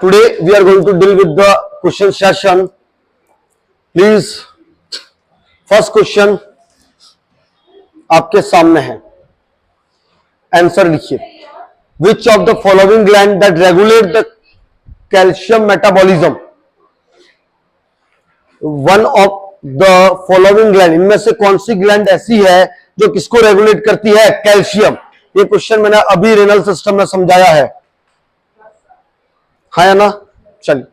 Today we are going to deal with the question session. Please, first question आपके सामने है, answer लिखिए. Which of the following gland that regulate the calcium metabolism? One of the following gland, इनमें से कौन सी gland ऐसी है जो किसको रेगुलेट करती है? कैल्शियम. ये क्वेश्चन मैंने अभी रेनल सिस्टम में समझाया है, हाँ या ना? चलिए,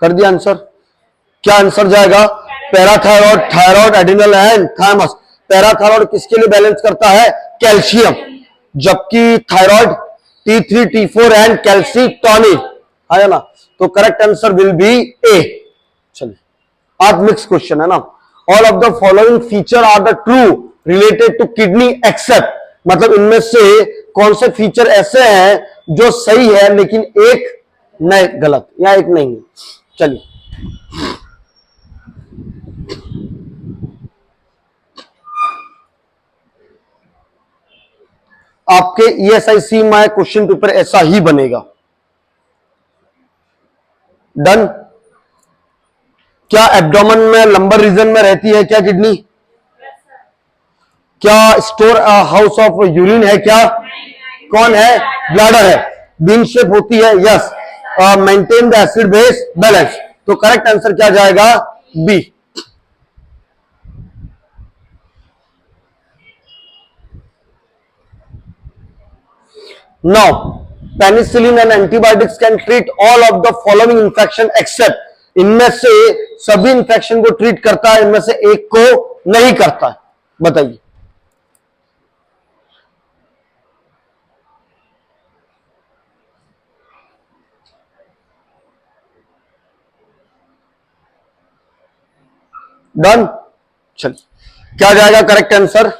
कर दिया आंसर. क्या आंसर जाएगा? Parathyroid, thyroid, adrenal and thymus. Parathyroid किसके लिए बैलेंस करता है? कैल्शियम. जबकि thyroid T3, T4 and calcitonin, हाँ या ना? तो correct answer will be A. चलिए, आज मिक्स क्वेश्चन है ना. All of the following feature are the true related to kidney except, मतलब इनमें से कौन से फीचर ऐसे हैं जो सही है लेकिन एक नहीं, गलत या एक नहीं है. चलिए, आपके ESIC में क्वेश्चन पेपर ऐसा ही बनेगा. डन. क्या एब्डोमेन में लंबर रीजन में रहती है क्या किडनी? क्या स्टोर हाउस ऑफ यूरिन है क्या? कौन है? ब्लैडर है. बीन शेप होती है? Yes. Maintain the acid base balance. तो करेक्ट आंसर क्या जाएगा? B. Now penicillin and antibiotics can treat all of the following infection except, इनमें से सभी इंफेक्शन को ट्रीट करता है, इनमें से एक को नहीं करता है. बताइए. डन. चलिए, क्या जाएगा correct answer?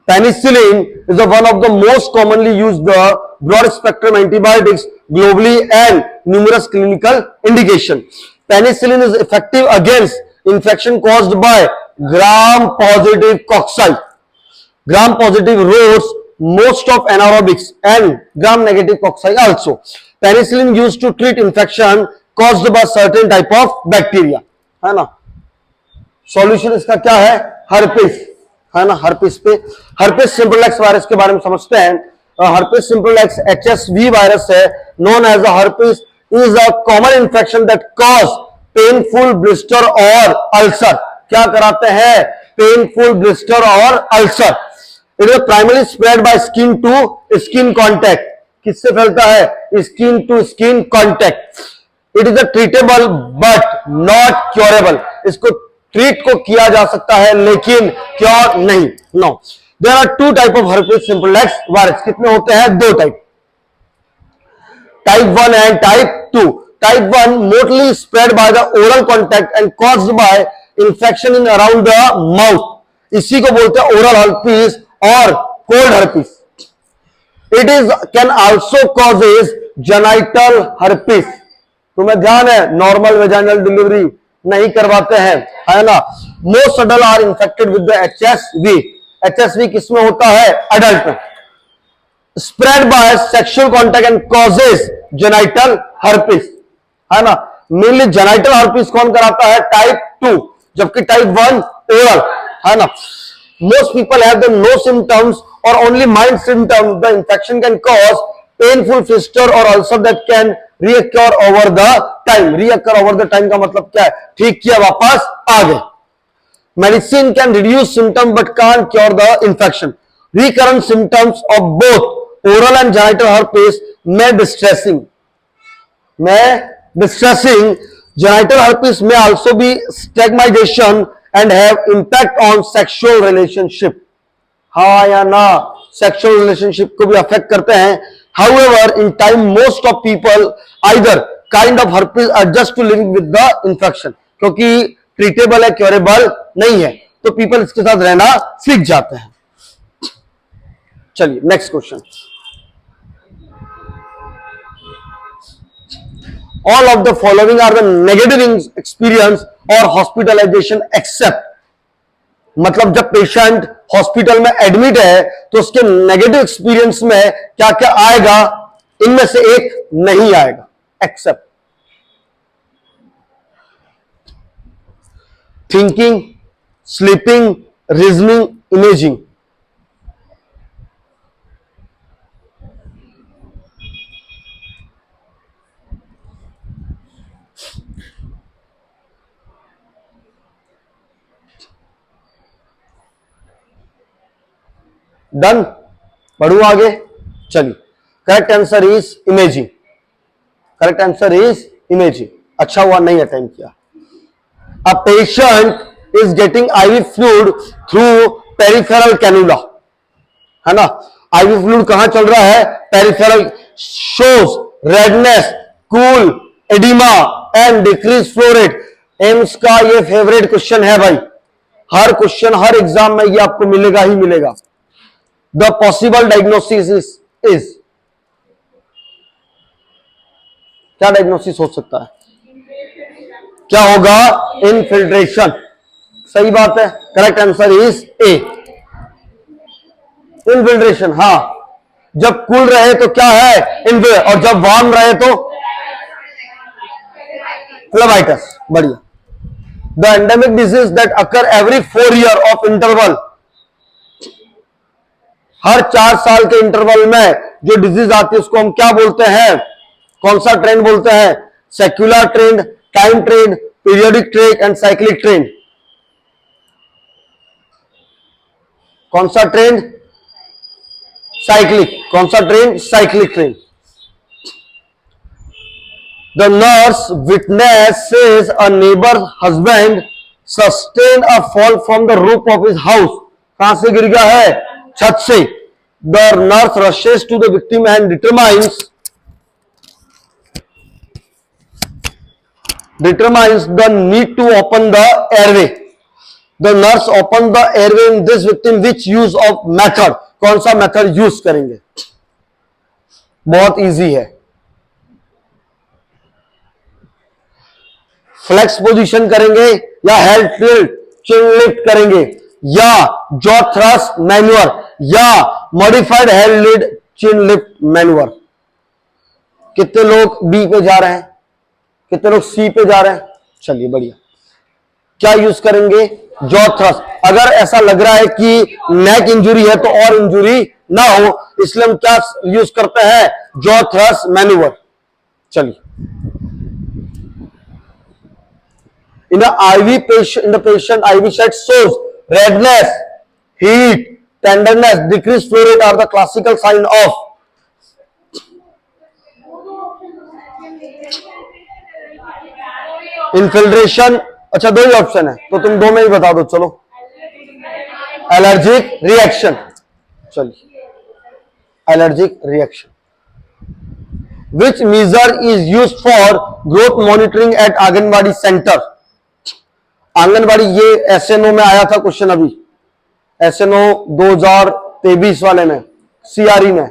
Penicillin is one of the most commonly used broad spectrum antibiotics globally and numerous clinical indication. Penicillin is effective against infection caused by gram-positive cocci. Gram-positive rots most of anaerobics and gram-negative cocci also. Penicillin used to treat infection caused by certain type of bacteria. है ना? Solution इसका क्या है? herpes, है ना? herpes पे herpes simplex virus के बारे में समझते हैं. herpes simplex HSV वायरस है, known as a herpes, is a common infection that cause painful blister और ulcer. क्या कराते हैं? painful blister और ulcer. It is primarily spread by skin to skin contact. किससे फैलता है? skin to skin contact. It is a treatable but not curable. इसको treat को किया जा सकता है लेकिन क्योर नहीं. No. There are two type of herpes simplex virus. कितने होते हैं? दो type, type 1 and type 2. Type 1 mostly spread by the oral contact and caused by infection in around the mouth. इसी को बोलते हैं ओरल herpes और cold herpes. It is can also causes genital herpes. तुम्हें ध्यान है, नॉर्मल वेजाइनल डिलीवरी नहीं करवाते हैं, है ना? Most adult are infected with the HSV. HSV किसमें होता है? अडल्ट में. Spread by sexual contact and causes genital herpes, है ना? मेनली जेनाइटल herpes कौन कराता है? टाइप 2, जबकि टाइप 1 ओरल, है ना? Most people have the no symptoms और only mild symptoms. The infection can cause painful blister और ulcer that can reoccur over the time. reoccur over the time का मतलब क्या है? ठीक किया, वापस आ गए. Medicine can reduce symptoms but can't cure the infection. Recurrent symptoms of both oral and genital herpes may distressing. Genital herpes may also be stigmatization and have impact on sexual relationship. हाँ या ना? Sexual relationship को भी affect करते हैं. However, in time, most of people either kind of herpes adjust to living with the infection. क्योंकि treatable है, curable नहीं है, तो people इसके साथ रहना सीख जाते हैं. चलिए, next question. All of the following are the negative experience or hospitalization except मतलब जब पेशेंट हॉस्पिटल में एडमिट है तो उसके नेगेटिव एक्सपीरियंस में क्या क्या आएगा, इनमें से एक नहीं आएगा, except thinking, sleeping, reasoning, imaging. Done, पढ़ू आगे, चलिए। Correct answer is imaging, correct answer is imaging. अच्छा हुआ नहीं अटेम्प्ट किया। A patient is getting IV fluid through peripheral cannula, है ना। आईवी फ्लूइड कहां चल रहा है, peripheral, shows redness, cool, oedema and decrease flow rate. AIIMS का ये फेवरेट क्वेश्चन है भाई, हर क्वेश्चन हर एग्जाम में ये आपको मिलेगा ही मिलेगा। द पॉसिबल डायग्नोसिस इज, क्या डायग्नोसिस हो सकता है, क्या होगा, इनफिल्ट्रेशन। सही बात है, correct answer is a, infiltration. हां, जब कूल रहे तो क्या है, इनफिल्ट्रेशन, और जब वार्म रहे तो फ्लेबाइटिस। बढ़िया। The endemic disease that occur every 4 year of interval, हर 4 साल के इंटरवल में जो डिजीज आती है उसको हम क्या बोलते हैं, कौन सा ट्रेंड बोलते हैं, secular trend, time trend, periodic trend and cyclic trend. कौन सा ट्रेंड, साइक्लिक। कौन सा trend, cyclic trend. The nurse witnesses a neighbour husband sustain a fall from the roof of his house. कहां से गिर गया है, छत से। The nurse rushes to the victim and determines the need to open the airway. The nurse open the airway in this victim, which use of method, कौन सा method use करेंगे, बहुत इजी है। फ्लेक्स पोजीशन करेंगे या head tilt, चिन lift करेंगे, या jaw thrust manure, या मॉडिफाइड हेड लिड चिन लिफ्ट मैन्यूअर। कितने लोग बी पे जा रहे हैं, कितने लोग सी पे जा रहे हैं, चलिए बढ़िया। क्या यूज करेंगे, जॉ थ्रस्ट। अगर ऐसा लग रहा है कि नेक इंजुरी है तो और इंजुरी ना हो, इसलिए हम क्या यूज करते हैं, जॉ थ्रस्ट मैन्यूवर। चलिए, in the patient IV site shows redness, heat, tenderness, decreased flow rate are the classical sign of infiltration. अच्छा, दो ही ऑप्शन है तो तुम दो में ही बता दो, चलो। एलर्जिक रिएक्शन, चलिए, allergic reaction. Which measure is used for growth monitoring at anganwadi centre. Anganwadi, ये एसएनओ में आया था क्वेश्चन, अभी एसएनओ 2023 वाले में, सीआरई में।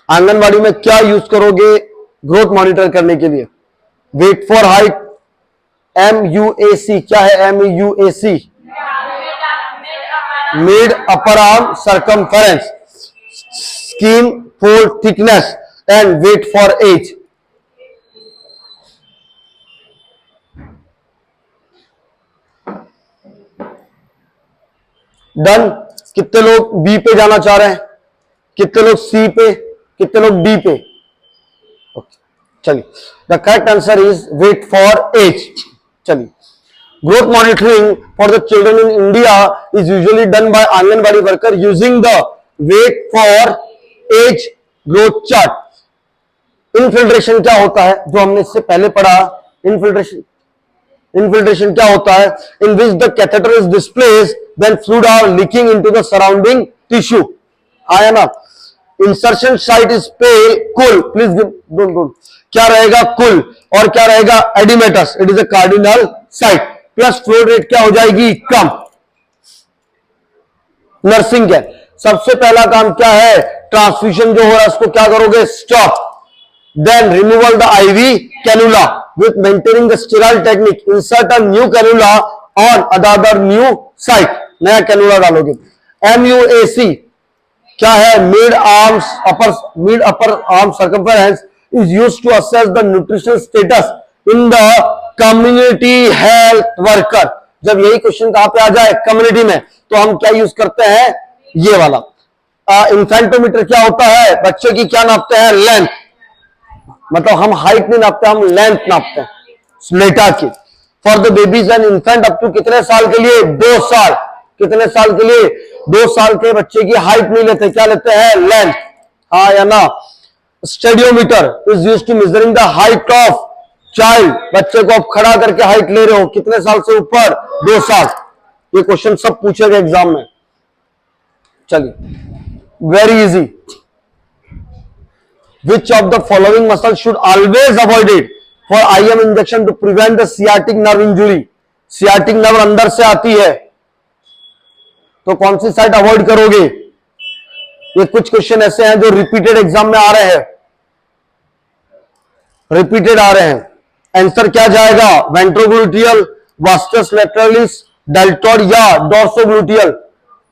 आंगनबाड़ी में क्या यूज करोगे ग्रोथ मॉनिटर करने के लिए, वेट फॉर हाइट, MUAC, क्या है MUAC, mid upper arm circumference, skin fold thickness and weight for age. Done. कितने लोग बी पे जाना चाह रहे हैं, कितने लोग सी पे, कितने लोग डी पे। ओके, चलिए। The correct answer is weight for age. चलिए, growth monitoring for the children in India is usually done by anganwadi worker using the weight for age growth chart. Infiltration क्या होता है, जो हमने इससे पहले पढ़ा, इनफिल्ट्रेशन क्या होता है, in which the catheter is displaced when fluid are leaking into the surrounding tissue. आया ना। इंसर्शन साइट इज पेल कुल, प्लीज डोंट, क्या रहेगा कुल, और क्या रहेगा edematous, it is a cardinal site. Plus flow rate क्या हो जाएगी, कम। नर्सिंग केयर, सबसे पहला काम क्या है, ट्रांसफ्यूजन जो हो रहा है उसको क्या करोगे, stop. Then removal the IV cannula with maintaining the sterile technique, insert a new cannula on another new site, नया कैनुला डालोगे। MUAC क्या है? Mid upper arm circumference is used to assess the nutritional status in the community health worker. जब यही question कहां पे आ जाए? Community में, तो हम क्या यूज करते हैं? ये वाला। इन्फेंटोमीटर क्या होता है? बच्चे की क्या नापते हैं? लेंथ, मतलब हम हाइट नहीं नापते, हम लेंथ नापते हैं लेटा की। For the babies and infant up to कितने साल के लिए? 2 साल। कितने साल के लिए? 2 साल के बच्चे की हाइट नहीं लेते, क्या लेते हैं? लेंथ, हाँ या ना? Stadiometer is used to measuring the height of child. बच्चे को आप खड़ा करके हाइट ले रहे हो, कितने साल से ऊपर? 2 साल। ये क्वेश्चन सब पूछेगा एग्जाम में। चलिए, very easy. Which of the following muscle should always avoided for IM injection to prevent the sciatic nerve injury? Sciatic nerve अंदर से आती है, तो कौन सी साइड अवॉइड करोगे? ये कुछ क्वेश्चन ऐसे हैं जो रिपीटेड एग्जाम में आ रहे हैं, रिपीटेड आ रहे हैं। आंसर क्या जाएगा? वेंट्रोग्लूटियल, वास्टस लैटरलिस, डेल्टॉइड या डोर्सोग्लूटियल?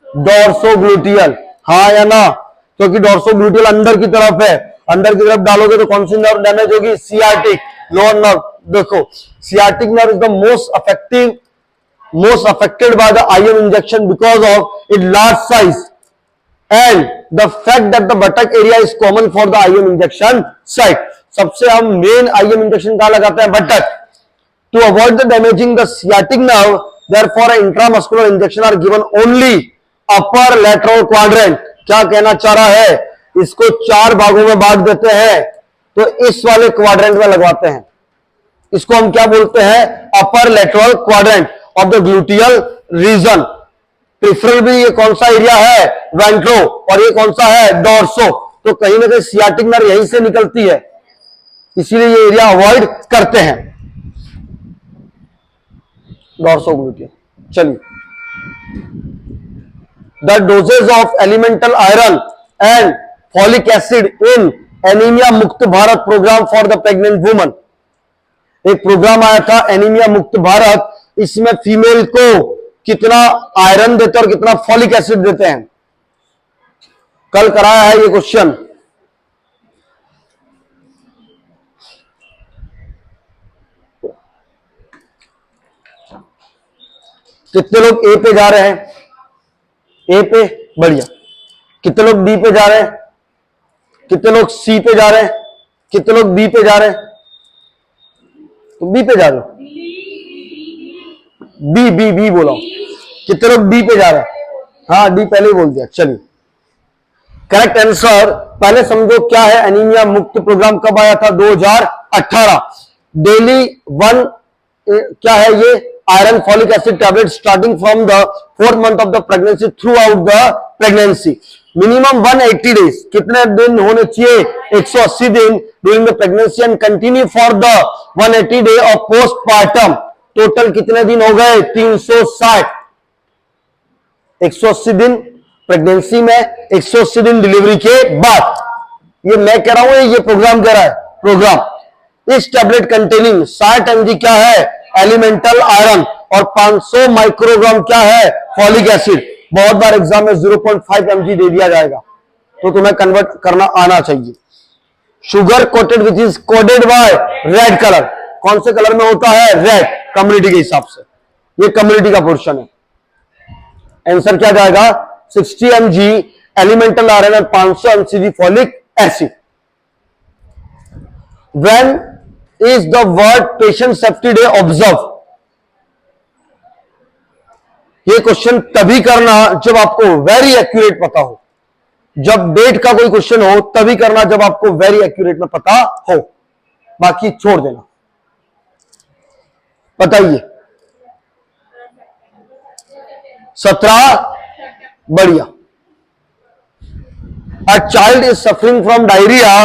डोर्सोग्लूटियल, हाँ या ना? क्योंकि डोर्सोग्लूटियल अंदर की तरफ है, अंदर की तरफ डालोगे तो कौन सी नर्व डैमेज होगी? Sciatic, lower nerve. देखो, sciatic nerve is the most affected by the IM injection because of its large size and the fact that the buttock area is common for the IM injection site. सबसे हम main IM injection कहां लगाते हैं? बटक। To avoid the damaging the sciatic nerve, therefore intramuscular injection are given only upper lateral quadrant। क्या कहना चाह रहा है? इसको 4 भागों में बांट देते हैं, तो इस वाले क्वाड्रेंट में लगवाते हैं। इसको हम क्या बोलते हैं? Upper lateral quadrant of the gluteal region. Peripheral भी ये कौन सा एरिया है? वेंट्रो। और ये कौन सा है? डोर्सो। तो कहीं ना कहीं सियाटिक नर्व यहीं से निकलती है, इसीलिए ये एरिया अवॉइड करते हैं, डोर्सो ग्लूटियल। चलिए, the doses of elemental iron and folic acid in anaemia Mukt Bharat programme for the pregnant woman. एक प्रोग्राम आया था एनीमिया मुक्त भारत, इसमें फीमेल को कितना आयरन देते और कितना फॉलिक एसिड देते हैं, कल कराया है ये क्वेश्चन। कितने लोग ए पे जा रहे हैं? ए पे, बढ़िया। कितने लोग बी पे जा रहे हैं? कितने लोग सी पे जा रहे हैं? कितने लोग बी पे जा रहे हैं? तो बी पे जा रहे हो? बी बी बी बोला। कितने लोग बी पे जा रहे हैं? हाँ, डी पहले ही बोल दिया। चलिए, करेक्ट आंसर पहले समझो क्या है। एनीमिया मुक्त प्रोग्राम कब आया था? 2018। डेली 1 क्या है ये? Iron folic acid tablet starting from the 4th month of the pregnancy through out the pregnancy. Minimum 180 days, कितने दिन होने चाहिए? 180 दिन during the pregnancy and continue for the 180 day of postpartum. Total कितने दिन हो गए? 360। 180 दिन प्रेगनेंसी में, 180 दिन डिलीवरी के बाद। ये मैं कह रहा हूं, ये प्रोग्राम कह रहा है। प्रोग्राम इस टैबलेट कंटेनिंग 60 mg क्या है? एलिमेंटल आयरन, और 500 माइक्रोग्राम क्या है? Folic acid. बहुत बार एग्जाम में 0.5 mg दे दिया जाएगा, तो तुम्हें कन्वर्ट करना आना चाहिए। Sugar coated which is coded by red colour, कौन से कलर में होता है? रेड, कम्युनिटी के हिसाब से। ये कम्युनिटी का पोर्शन है। आंसर क्या जाएगा? 60 mg एलिमेंटल आयरन और 500 mg folic acid. When is the word patient safety day observe? ये क्वेश्चन तभी करना जब आपको वेरी एक्यूरेट पता हो। जब डेट का कोई क्वेश्चन हो तभी करना जब आपको वेरी एक्यूरेट में पता हो, बाकी छोड़ देना। बताइए। 17, बढ़िया। A child is suffering from diarrhea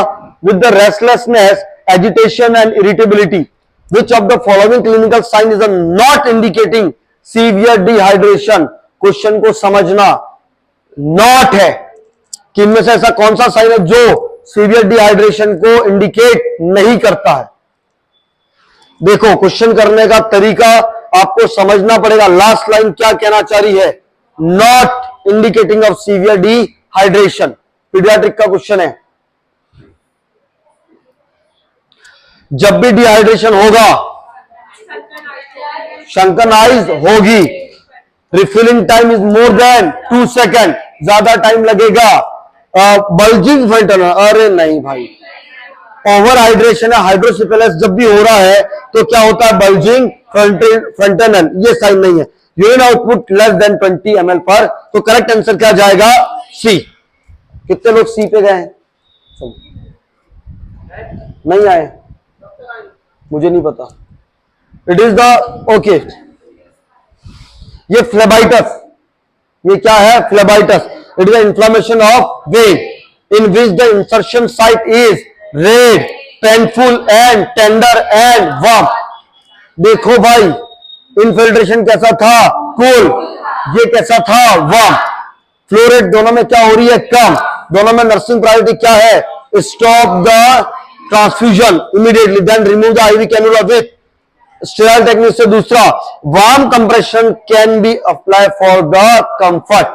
with the restlessness, agitation and irritability. Which of the following clinical sign is not indicating severe dehydration? Question को समझना, नॉट है कि इनमें से ऐसा कौन सा साइन है जो सीवियर डिहाइड्रेशन को इंडिकेट नहीं करता है। देखो, क्वेश्चन करने का तरीका आपको समझना पड़ेगा लास्ट लाइन क्या कहना चाह रही है, not indicating of severe dehydration. Paediatric का क्वेश्चन है। जब भी डिहाइड्रेशन होगा शंकनाइज होगी, refilling time is more than 2 second, ज्यादा टाइम लगेगा। बल्जिंग फेंटनल, अरे नहीं भाई, ओवर हाइड्रेशन है, हाइड्रोसिफेलस जब भी हो रहा है तो क्या होता है, बल्जिंग फेंटनल, ये साइन नहीं है। Urine output less than 20 ml पर, तो करेक्ट आंसर क्या जाएगा, सी। कितने लोग सी पे गए हैं, नहीं आए, मुझे नहीं पता। इट इज द ओके, ये फ्लेबाइटस, ये क्या है, phlebitis. It is the inflammation of vein in which the insertion site is red, painful and tender and warm. देखो भाई, इनफिल्ट्रेशन कैसा था, कूल, ये कैसा था, वार्म। फ्लो रेट दोनों में क्या हो रही है, कम। दोनों में नर्सिंग प्रायोरिटी क्या है, stop the transfusion immediately, then remove the IV cannula with sterile technique से। दूसरा, warm compression can be apply for the comfort.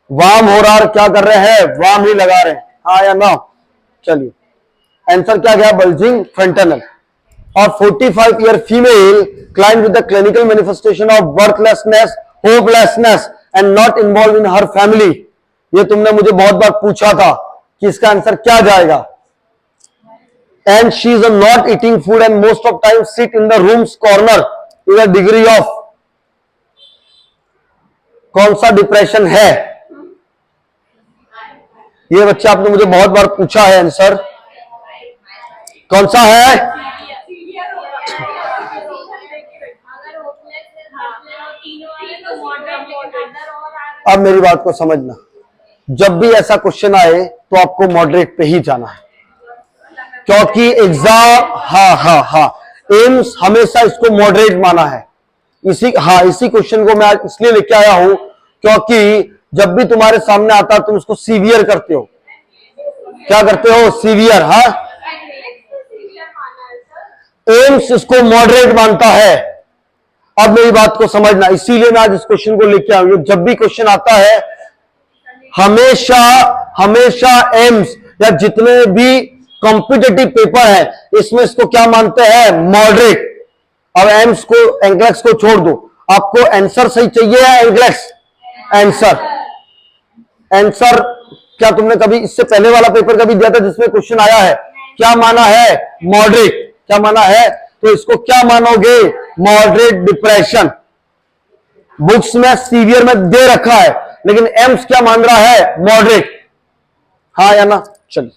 Warm हो रहा है, क्या कर रहे हैं, वार्म ही लगा रहे हैं, हाँ या ना। चलिए आंसर क्या गया, बल्जिंग फेंटनल। और 45 year female client with the clinical manifestation of breathlessness, hopelessness and not involve in her family. ये तुमने मुझे बहुत बार पूछा था कि इसका आंसर क्या जाएगा। And she is not eating food and most of time sit in the room's corner with a degree of, कौन सा डिप्रेशन है, ये बच्चा आपने मुझे बहुत बार पूछा है, आंसर कौन सा है। अब मेरी बात को समझना, जब भी ऐसा क्वेश्चन आए तो आपको मॉडरेट पे ही जाना है, क्योंकि एग्जाम, हाँ एम्स हमेशा इसको मॉडरेट माना है। इसी क्वेश्चन को मैं इसलिए लेके आया हूं क्योंकि जब भी तुम्हारे सामने आता तुम उसको सीवियर करते हो, क्या करते हो, सीवियर। हाँ, एम्स इसको मॉडरेट मानता है। अब मेरी बात को समझना, इसीलिए मैं आज इस क्वेश्चन को लेके आया हूं। जब भी क्वेश्चन आता है हमेशा एम्स या जितने भी कॉम्पिटिटिव पेपर है इसमें इसको क्या मानते हैं, मॉडरेट। अब एम्स को, एंग्लेक्स को छोड़ दो, आपको आंसर सही चाहिए या एंग्लेक्स, आंसर क्या तुमने कभी इससे पहले वाला पेपर कभी दिया था जिसमें क्वेश्चन आया है, क्या माना है, मॉडरेट, क्या माना है, तो इसको क्या मानोगे, मॉडरेट डिप्रेशन। बुक्स में सीवियर में दे रखा है लेकिन एम्स क्या मान रहा है, मॉडरेट, हाँ या ना। चलिए,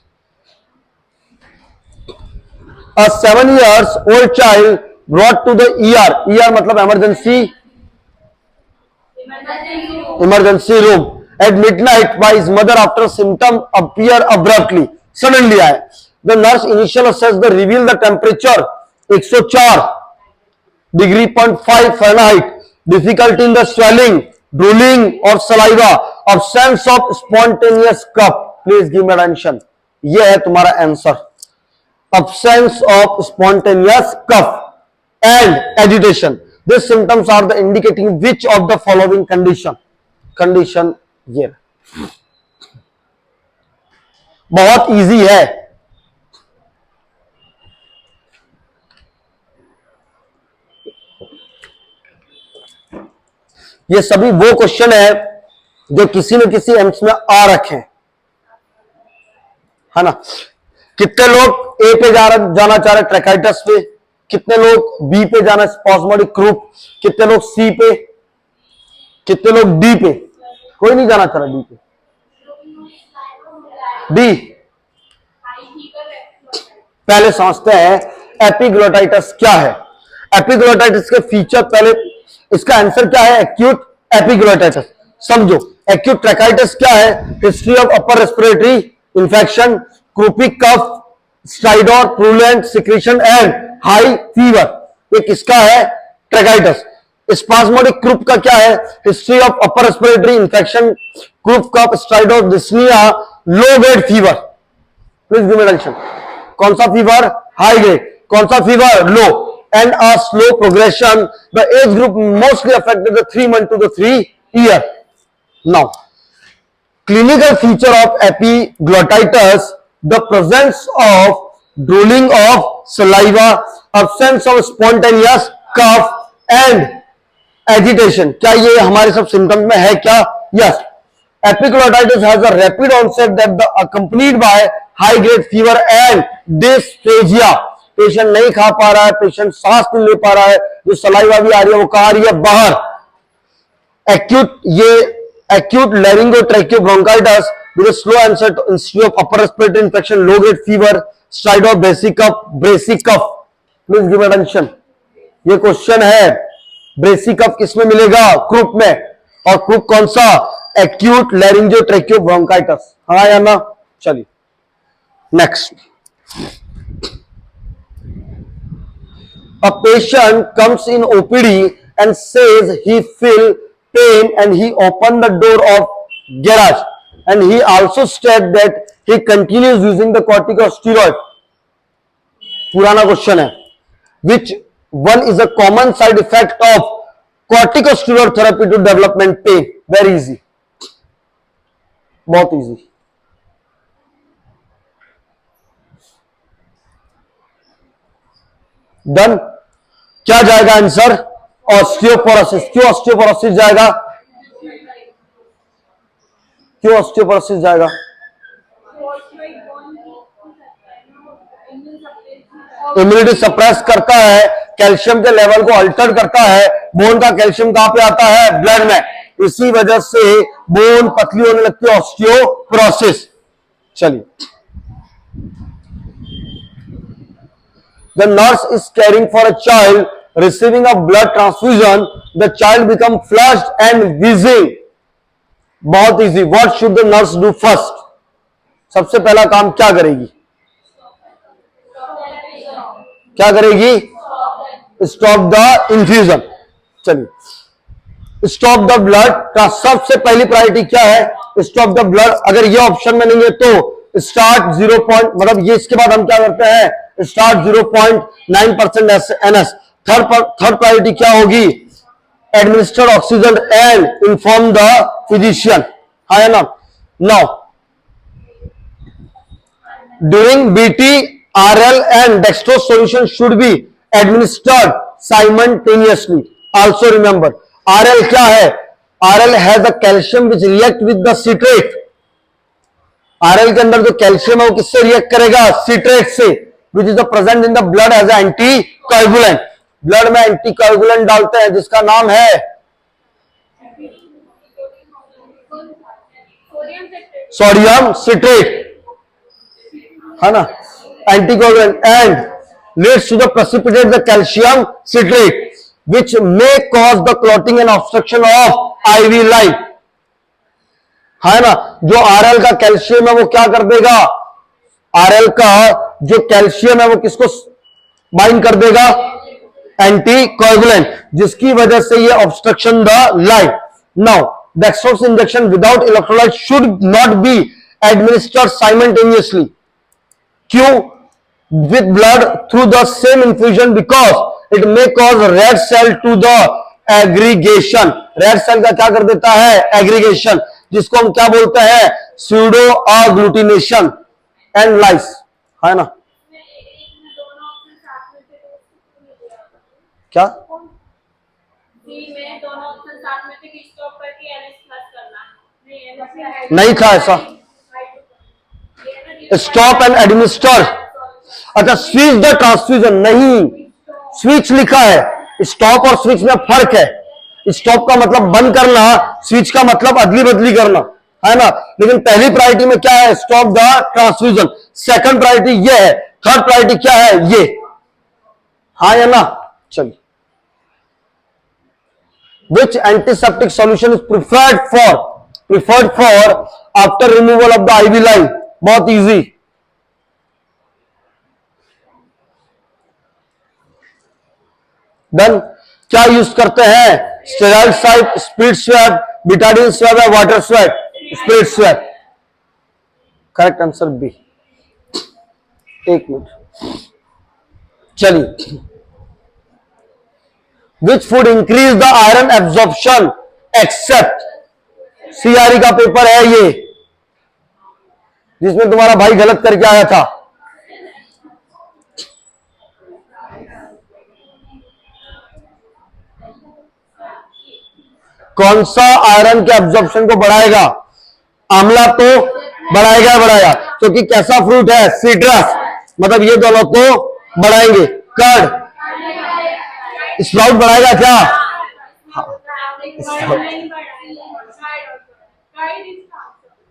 A 7 years old child brought to the ER मतलब emergency room at midnight by his mother after symptom appear abruptly, suddenly आए। The nurse initial assess the reveal the temperature 104 degree 0.5 Fahrenheit, difficulty in the swelling, drooling or saliva, absence of spontaneous cough। Please give me attention, ये है तुम्हारा answer. Absence of spontaneous cough and agitation. These symptoms are the indicating which of the following condition ये बहुत easy है। ये सभी वो question है जो किसी न किसी एम्स में आ रखे हैं, है ना। कितने लोग ए पे जाना चाह रहे ट्रैकाइटिस पे, कितने लोग बी पे जाना स्पॉस्मोडिक क्रूप, कितने लोग सी पे, कितने लोग डी पे, कोई नहीं जाना चाह रहा डी पे, डी। पहले समझते हैं एपिग्लोटाइटिस क्या है। एपिग्लोटाइटिस के फीचर, पहले इसका आंसर क्या है, एक्यूट एपिग्लोटाइटिस। समझो एक्यूट ट्रैकाइटिस क्या है, history of upper respiratory infection, croupy cough, stridor, purulent secretion and high fever, ये किसका है, ट्रैकाइटिस। स्पास्मोडिक क्रूप का क्या है, history of upper respiratory infection, croup cough, stridor, dyspnoea, low grade fever. Please give me attention, कौन सा फीवर, high grade, कौन सा फीवर, low. and a slow progression. The age group mostly affected the 3 month to the 3 year. Now, clinical feature of epiglottitis: the presence of drooling of saliva, absence of spontaneous cough and agitation. क्या ये हमारे सब symptoms में है क्या? Yes. Epiglottitis has a rapid onset that the accompanied by high grade fever and dysphagia. Patient नहीं खा पा रहा है, पेशेंट सांस नहीं ले पा रहा है, जो सलाइवा भी आ रही है वो कहाँ आ रही है? बाहर. acute laryngotracheobronchitis with a slow onset instead of upper respiratory infection, low grade fever, stridor-brachy-cough. Please give attention. ये क्वेश्चन है. ब्रेसी कफ किसमें मिलेगा? क्रूप में. और क्रूप कौन सा? एक्यूट लैरिंगोट्रेकियोब्रोंकाइटिस. हाँ या ना? चलिए next. A patient comes in OPD and says he feel pain and he opened the door of garage, and he also said that he continues using the corticosteroid. पुराना question है. Which one is a common side effect of corticosteroid therapy to development pain? Very easy. बहुत easy. Done. क्या जाएगा answer? Osteoporosis. क्यों osteoporosis जाएगा? क्यों osteoporosis जाएगा? Immunity suppress करता है, कैल्शियम के लेवल को अल्टर करता है. बोन का कैल्शियम कहां पे आता है? ब्लड में. इसी वजह से बोन पतली होने लगती है. ऑस्टियोपोरोसिस. चलिए. The nurse is caring for a child receiving a blood transfusion. The child become flushed and wheezing. बहुत easy. What should the nurse do first? सबसे पहला काम क्या करेगी? क्या करेगी? Stop the infusion. चलिए. Stop the blood. सबसे पहली प्रायोरिटी क्या है? Stop the blood. अगर ये ऑप्शन में नहीं है तो स्टार्ट 0. मतलब ये इसके बाद हम क्या करते हैं? Start 0.9% NS. थर्ड प्रायोरिटी क्या होगी? Administer oxygen and inform the physician. है ना? Now during BT, RL and dextrose solution should be administered simultaneously. Also remember, RL क्या है? RL has a calcium which react with the citrate. RL के अंदर जो calcium है वो किससे रिएक्ट करेगा? सिट्रेट से, which is the present in the blood as an anticoagulant. Blood में एंटीकोएगुलेंट डालते हैं जिसका नाम है सोडियम सिट्रेट. है ना? anticoagulant and leads to the precipitate the calcium citrate which may cause the clotting and obstruction of IV line. है ना? जो RL का कैल्शियम है वो क्या कर देगा? RL का जो कैल्शियम है वो किसको बाइंड कर देगा? एंटीकोएगुलेंट, जिसकी वजह से ये obstruction the line. Now dextrose injection without electrolyte should not be administered simultaneously. क्यों? with blood through the same infusion because it may cause red cell to the aggregation. Red cell का क्या कर देता है? एग्रीगेशन, जिसको हम क्या बोलते हैं? स्यूडो अग्लूटिनेशन एंड लाइस. है ना? क्या नहीं था ऐसा? Stop and administer. अच्छा, स्विच द ट्रांसफ्यूजन नहीं, स्विच लिखा है. स्टॉप और स्विच में फर्क है. स्टॉप का मतलब बंद करना, स्विच का मतलब अदली बदली करना. है ना? लेकिन पहली प्रायोरिटी में क्या है? Stop the transfusion. Second priority ये है. थर्ड प्रायोरिटी क्या है? ये. हाँ या ना? चलिए. Which antiseptic solution is preferred for after removal of the IV line? बहुत इजी. डन. क्या यूज करते हैं? Sterile site, speed swab, betadine swab या water swab? Speed swab. Correct answer B. एक मिनट. चलिए. Which food increase the iron absorption except, CRE का paper है ये जिसमें तुम्हारा भाई गलत करके आया था। कौन सा आयरन के एब्जॉर्प्शन को बढ़ाएगा? आंवला तो बढ़ाएगा क्योंकि कैसा फ्रूट है? सिट्रस, मतलब ये दोनों को बढ़ाएंगे। कर्ड, स्प्राउट बढ़ाएगा क्या?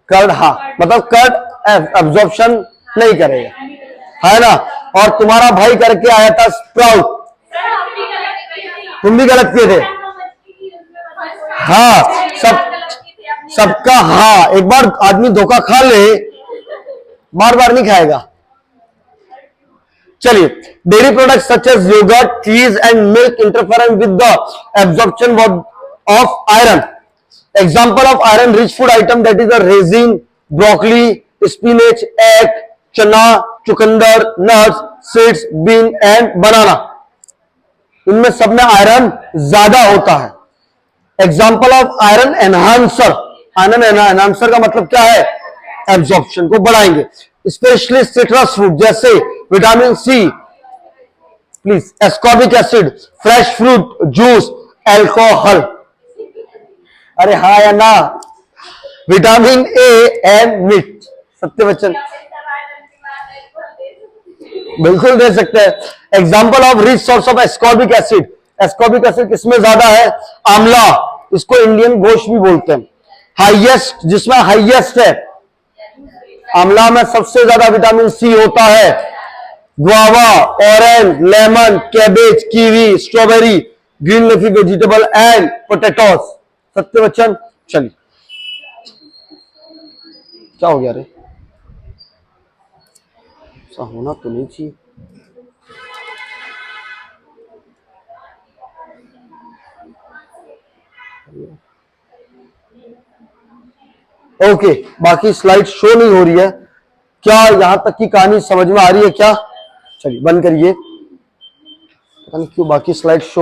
कर्ड, हाँ, मतलब कर्ड एब्जॉर्प्शन नहीं करेगा, है ना। और तुम्हारा भाई करके आया था स्प्राउट, तुम भी गलत किए थे। हाँ, सबका, हाँ, एक बार आदमी धोखा खा ले बार बार नहीं खाएगा। चलिए, dairy products such as yogurt, cheese and milk interference with the absorption of iron. Example of iron rich food item that is a raisin, broccoli, spinach, egg, chana, चुकंदर, nuts, seeds, bean and banana। इनमें सब में iron ज्यादा होता है। Example of iron enhancer, iron enhancer का मतलब क्या है? एब्जॉर्प्शन को बढ़ाएंगे। स्पेशली सिट्रस फ्रूट जैसे vitamin C, please, ascorbic acid, fresh fruit juice, alcohol. अरे हाँ या ना? Vitamin A and meat. सत्य वचन बिल्कुल दे सकते हैं। Example of rich source of ascorbic acid, ascorbic acid किसमें ज्यादा है? आंवला, इसको इंडियन गोश्त भी बोलते हैं। हाईएस्ट, जिसमें हाईएस्ट है आंवला में सबसे ज्यादा विटामिन सी होता है। Guava, orange, lemon, cabbage, kiwi, strawberry, green leafy vegetable and potatoes. सत्य वचन। चलिए, क्या हो गया रे? ऐसा होना तो नहीं चाहिए। ओके, बाकी स्लाइड शो नहीं हो रही है क्या? यहां तक की कहानी समझ में आ रही है क्या? चलिए बंद करिए। पता नहीं क्यों बाकी स्लाइड शो